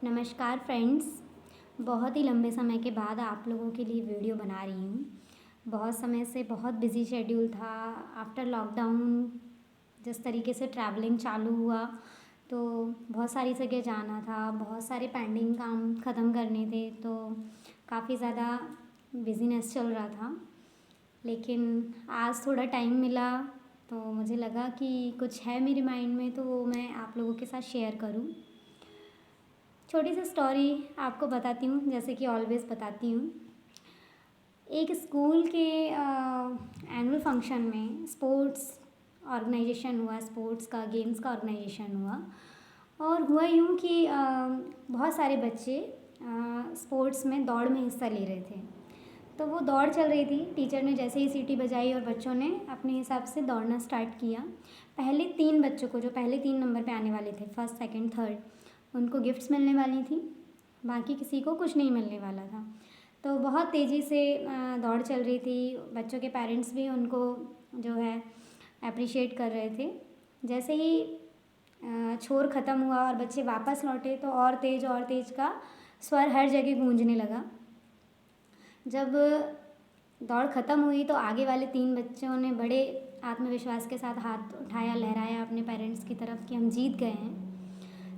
नमस्कार फ्रेंड्स। बहुत ही लंबे समय के बाद आप लोगों के लिए वीडियो बना रही हूँ। बहुत समय से बहुत बिज़ी शेड्यूल था। आफ्टर लॉकडाउन जिस तरीके से ट्रैवलिंग चालू हुआ तो बहुत सारी जगह जाना था, बहुत सारे पेंडिंग काम ख़त्म करने थे, तो काफ़ी ज़्यादा बिज़ीनेस चल रहा था। लेकिन आज थोड़ा टाइम मिला तो मुझे लगा कि कुछ है मेरे माइंड में, तो वो मैं आप लोगों के साथ शेयर करूँ। छोटी सी स्टोरी आपको बताती हूँ, जैसे कि ऑलवेज़ बताती हूँ। एक स्कूल के एनुअल फंक्शन में स्पोर्ट्स ऑर्गेनाइजेशन हुआ, स्पोर्ट्स का गेम्स का ऑर्गेनाइजेशन हुआ। और हुआ यूँ कि बहुत सारे बच्चे स्पोर्ट्स में दौड़ में हिस्सा ले रहे थे। तो वो दौड़ चल रही थी, टीचर ने जैसे ही सीटी बजाई और बच्चों ने अपने हिसाब से दौड़ना स्टार्ट किया। पहले 3 बच्चों को, जो पहले 3 नंबर पे आने वाले थे, फर्स्ट सेकंड थर्ड, उनको गिफ्ट्स मिलने वाली थी, बाकी किसी को कुछ नहीं मिलने वाला था। तो बहुत तेज़ी से दौड़ चल रही थी। बच्चों के पेरेंट्स भी उनको जो है अप्रिशिएट कर रहे थे। जैसे ही शोर ख़त्म हुआ और बच्चे वापस लौटे तो और तेज़ का स्वर हर जगह गूंजने लगा। जब दौड़ ख़त्म हुई तो आगे वाले 3 बच्चों ने बड़े आत्मविश्वास के साथ हाथ उठाया, लहराया अपने पेरेंट्स की तरफ कि हम जीत गए हैं।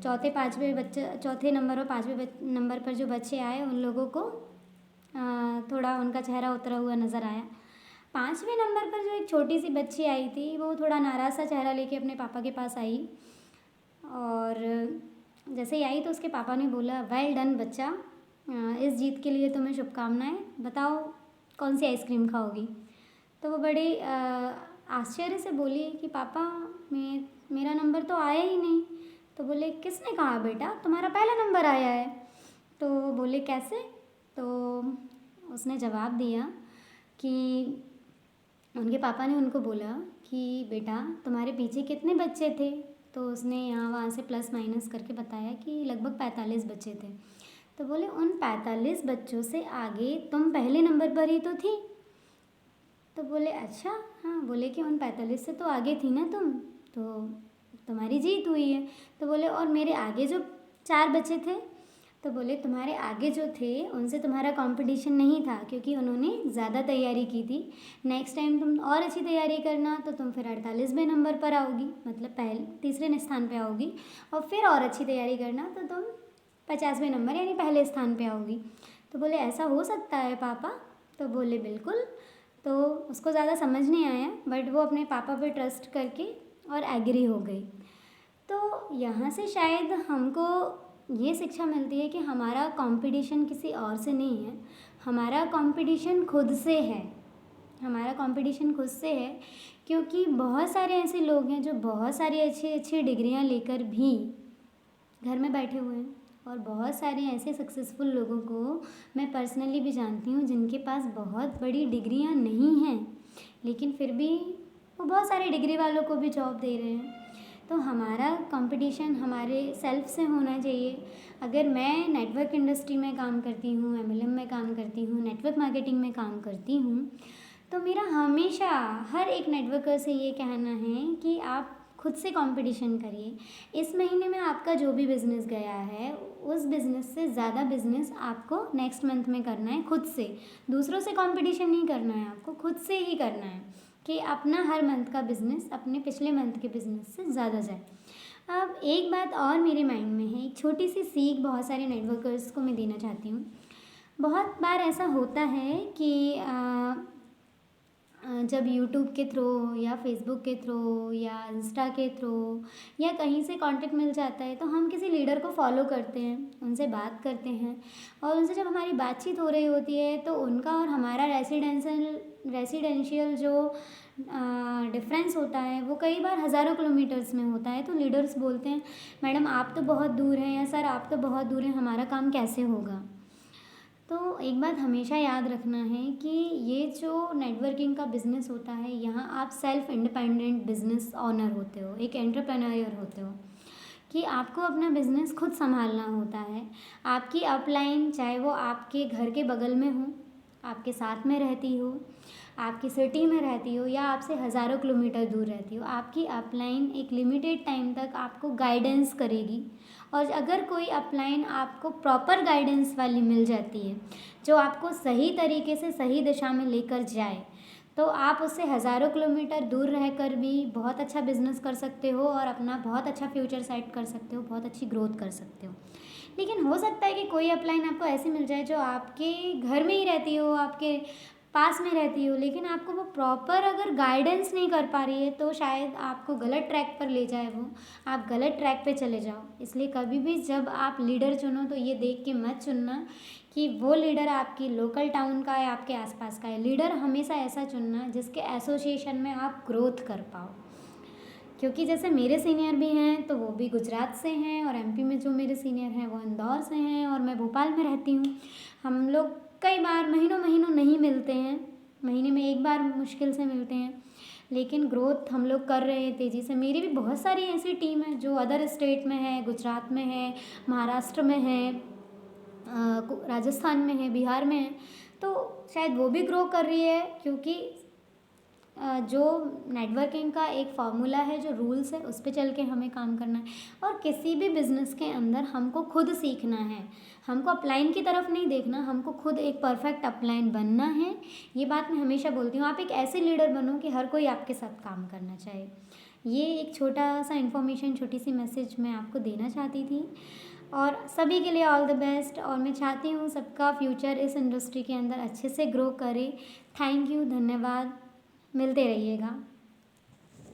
चौथे नंबर और 5वें नंबर पर जो बच्चे आए उन लोगों को थोड़ा उनका चेहरा उतरा हुआ नज़र आया। 5वें नंबर पर जो एक छोटी सी बच्ची आई थी, वो थोड़ा नाराज़ सा चेहरा लेके अपने पापा के पास आई। और जैसे ही आई तो उसके पापा ने बोला, वेल डन बच्चा, इस जीत के लिए तुम्हें शुभकामनाएं, बताओ कौन सी आइसक्रीम खाओगी। तो वो बड़े आश्चर्य से बोली कि पापा मेरा नंबर तो आया ही नहीं। तो बोले, किसने कहा बेटा, तुम्हारा पहला नंबर आया है। तो बोले, कैसे। तो उसने जवाब दिया कि उनके पापा ने उनको बोला कि बेटा तुम्हारे पीछे कितने बच्चे थे। तो उसने यहाँ वहाँ से प्लस माइनस करके बताया कि लगभग 45 बच्चे थे। तो बोले, उन 45 बच्चों से आगे तुम पहले नंबर पर ही तो थी। तो बोले, अच्छा हाँ। बोले कि उन 45 से तो आगे थी ना तुम, तो तुम्हारी जीत हुई है। तो बोले, और मेरे आगे जो 4 बच्चे थे। तो बोले, तुम्हारे आगे जो थे उनसे तुम्हारा कंपटीशन नहीं था, क्योंकि उन्होंने ज़्यादा तैयारी की थी। नेक्स्ट टाइम तुम और अच्छी तैयारी करना तो तुम फिर 48वें नंबर पर आओगी, मतलब तीसरे स्थान पे आओगी। और फिर और अच्छी तैयारी करना तो तुम 50वें नंबर यानी पहले स्थान पे आओगी। तो बोले, ऐसा हो सकता है पापा। तो बोले, बिल्कुल। तो उसको ज़्यादा समझ नहीं आया, बट वो अपने पापा पे ट्रस्ट करके और एग्री हो गई। तो यहाँ से शायद हमको ये शिक्षा मिलती है कि हमारा कंपटीशन किसी और से नहीं है, हमारा कंपटीशन खुद से है। हमारा कंपटीशन खुद से है, क्योंकि बहुत सारे ऐसे लोग हैं जो बहुत सारी अच्छी अच्छी डिग्रियाँ लेकर भी घर में बैठे हुए हैं। और बहुत सारे ऐसे सक्सेसफुल लोगों को मैं पर्सनली भी जानती हूँ जिनके पास बहुत बड़ी डिग्रियाँ नहीं हैं, लेकिन फिर भी वो बहुत सारे डिग्री वालों को भी जॉब दे रहे हैं। तो हमारा कंपटीशन हमारे सेल्फ से होना चाहिए। अगर मैं नेटवर्क इंडस्ट्री में काम करती हूँ, एमएलएम में काम करती हूँ, नेटवर्क मार्केटिंग में काम करती हूँ, तो मेरा हमेशा हर एक नेटवर्कर से ये कहना है कि आप खुद से कंपटीशन करिए। इस महीने में आपका जो भी बिज़नेस गया है, उस बिज़नेस से ज़्यादा बिज़नेस आपको नेक्स्ट मंथ में करना है खुद से। दूसरों से कंपटीशन नहीं करना है, आपको खुद से ही करना है कि अपना हर मंथ का बिज़नेस अपने पिछले मंथ के बिज़नेस से ज़्यादा जाए। अब एक बात और मेरे माइंड में है, एक छोटी सी सीख बहुत सारे नेटवर्कर्स को मैं देना चाहती हूँ। बहुत बार ऐसा होता है कि जब यूट्यूब के थ्रू या फेसबुक के थ्रू या इंस्टा के थ्रू या कहीं से कांटेक्ट मिल जाता है, तो हम किसी लीडर को फॉलो करते हैं, उनसे बात करते हैं। और उनसे जब हमारी बातचीत हो रही होती है तो उनका और हमारा रेसिडेंशियल जो डिफरेंस होता है वो कई बार हज़ारों किलोमीटर्स में होता है। तो लीडर्स बोलते हैं, मैडम आप तो बहुत दूर हैं, या सर आप तो बहुत दूर हैं, हमारा काम कैसे होगा। तो एक बात हमेशा याद रखना है कि ये जो नेटवर्किंग का बिज़नेस होता है, यहाँ आप सेल्फ इंडिपेंडेंट बिज़नेस ऑनर होते हो, एक एंटरप्रेन्योर होते हो, कि आपको अपना बिज़नेस खुद संभालना होता है। आपकी अपलाइन चाहे वो आपके घर के बगल में हो, आपके साथ में रहती हो, आपकी सिटी में रहती हो या आपसे हज़ारों किलोमीटर दूर रहती हो, आपकी अपलाइन एक लिमिटेड टाइम तक आपको गाइडेंस करेगी। और अगर कोई अपलाइन आपको प्रॉपर गाइडेंस वाली मिल जाती है, जो आपको सही तरीके से सही दिशा में लेकर जाए, तो आप उससे हज़ारों किलोमीटर दूर रहकर भी बहुत अच्छा बिजनेस कर सकते हो और अपना बहुत अच्छा फ्यूचर सेट कर सकते हो, बहुत अच्छी ग्रोथ कर सकते हो। लेकिन हो सकता है कि कोई अपलाइन आपको ऐसी मिल जाए जो आपके घर में ही रहती हो, आपके पास में रहती हो, लेकिन आपको वो प्रॉपर अगर गाइडेंस नहीं कर पा रही है, तो शायद आपको गलत ट्रैक पर ले जाए वो, आप गलत ट्रैक पे चले जाओ। इसलिए कभी भी जब आप लीडर चुनो तो ये देख के मत चुनना कि वो लीडर आपकी लोकल टाउन का है, आपके आसपास का है। लीडर हमेशा ऐसा चुनना जिसके एसोसिएशन में आप ग्रोथ कर पाओ। क्योंकि जैसे मेरे सीनियर भी हैं तो वो भी गुजरात से हैं, और एमपी में जो मेरे सीनियर हैं वो इंदौर से हैं, और मैं भोपाल में रहती हूँ। हम लोग कई बार महीनों महीनों नहीं मिलते हैं, महीने में एक बार मुश्किल से मिलते हैं, लेकिन ग्रोथ हम लोग कर रहे हैं तेज़ी से। मेरी भी बहुत सारी ऐसी टीम है जो अदर स्टेट में है, गुजरात में है, महाराष्ट्र में है, राजस्थान में है, बिहार में है। तो शायद वो भी ग्रो कर रही है, क्योंकि जो नेटवर्किंग का एक फार्मूला है, जो रूल्स है, उस पे चल के हमें काम करना है। और किसी भी बिजनेस के अंदर हमको खुद सीखना है, हमको अपलाइन की तरफ नहीं देखना, हमको खुद एक परफेक्ट अपलाइन बनना है। ये बात मैं हमेशा बोलती हूँ, आप एक ऐसे लीडर बनो कि हर कोई आपके साथ काम करना चाहे। ये एक छोटा सा इन्फॉर्मेशन, छोटी सी मैसेज मैं आपको देना चाहती थी। और सभी के लिए ऑल द बेस्ट, और मैं चाहती हूँ सबका फ्यूचर इस इंडस्ट्री के अंदर अच्छे से ग्रो करे। थैंक यू, धन्यवाद, मिलते रहिएगा।